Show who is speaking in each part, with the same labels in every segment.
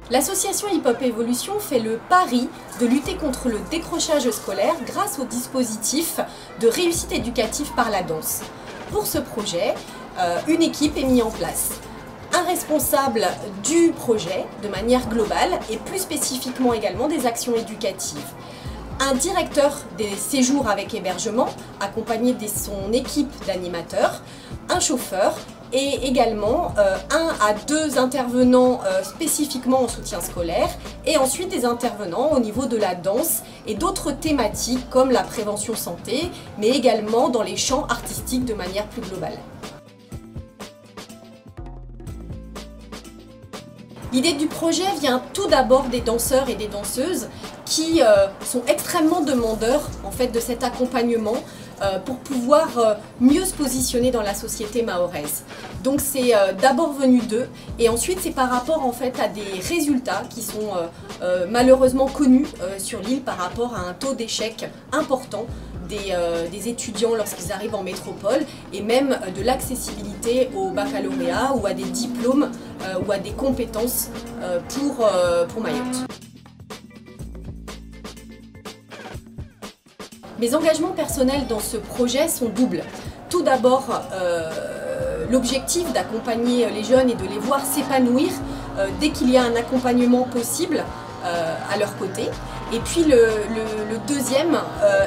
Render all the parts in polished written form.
Speaker 1: L'association Hip Hop Evolution fait le pari de lutter contre le décrochage scolaire grâce au dispositif de réussite éducative par la danse. Pour ce projet, une équipe est mise en place. Un responsable du projet de manière globale et plus spécifiquement également des actions éducatives. Un directeur des séjours avec hébergement accompagné de son équipe d'animateurs, un chauffeur et également 1 à 2 intervenants spécifiquement en soutien scolaire et ensuite des intervenants au niveau de la danse et d'autres thématiques comme la prévention santé mais également dans les champs artistiques de manière plus globale. L'idée du projet vient tout d'abord des danseurs et des danseuses qui sont extrêmement demandeurs en fait, de cet accompagnement pour pouvoir mieux se positionner dans la société mahoraise. Donc c'est d'abord venu d'eux et ensuite c'est par rapport en fait, à des résultats qui sont malheureusement connus sur l'île par rapport à un taux d'échec important des étudiants lorsqu'ils arrivent en métropole et même de l'accessibilité au baccalauréat ou à des diplômes ou à des compétences pour Mayotte. Mes engagements personnels dans ce projet sont doubles. Tout d'abord, l'objectif d'accompagner les jeunes et de les voir s'épanouir dès qu'il y a un accompagnement possible à leur côté. Et puis le deuxième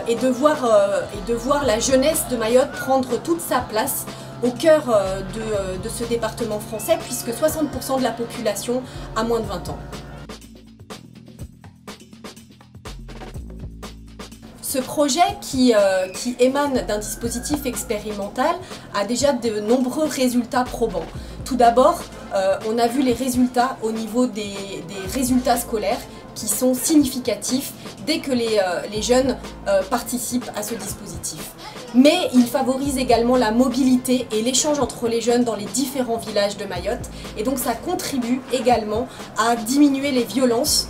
Speaker 1: est de voir la jeunesse de Mayotte prendre toute sa place au cœur de ce département français puisque 60% de la population a moins de 20 ans. Ce projet qui émane d'un dispositif expérimental a déjà de nombreux résultats probants. Tout d'abord, on a vu les résultats au niveau des résultats scolaires qui sont significatifs dès que les jeunes participent à ce dispositif. Mais il favorise également la mobilité et l'échange entre les jeunes dans les différents villages de Mayotte et donc ça contribue également à diminuer les violences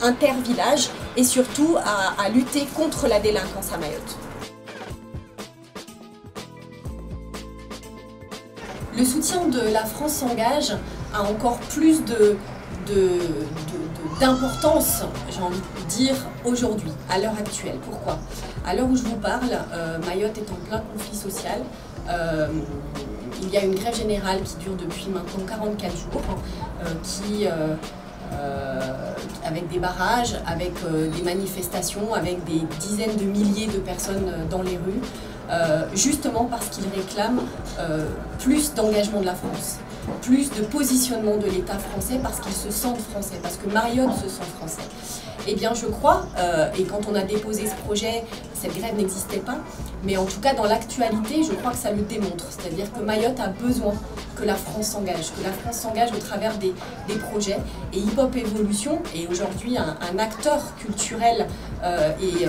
Speaker 1: inter-villages et surtout à lutter contre la délinquance à Mayotte. Le soutien de La France s'engage a encore plus d'importance, j'ai envie de dire, aujourd'hui, à l'heure actuelle. Pourquoi? À l'heure où je vous parle, Mayotte est en plein conflit social. Il y a une grève générale qui dure depuis maintenant 44 jours, avec des barrages, avec des manifestations, avec des dizaines de milliers de personnes dans les rues, justement parce qu'ils réclament plus d'engagement de la France, plus de positionnement de l'État français parce qu'ils se sentent français, parce que Mayotte se sent français. Eh bien je crois, et quand on a déposé ce projet, cette grève n'existait pas, mais en tout cas dans l'actualité, je crois que ça le démontre, c'est-à-dire que Mayotte a besoin que la France s'engage au travers des projets. Et Hip Hop Evolution est aujourd'hui un acteur culturel et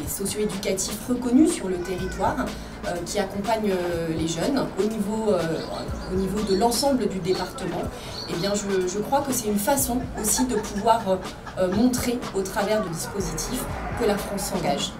Speaker 1: socio-éducatif reconnu sur le territoire qui accompagne les jeunes au niveau de l'ensemble du département. Eh bien, je crois que c'est une façon aussi de pouvoir montrer au travers de dispositifs que la France s'engage.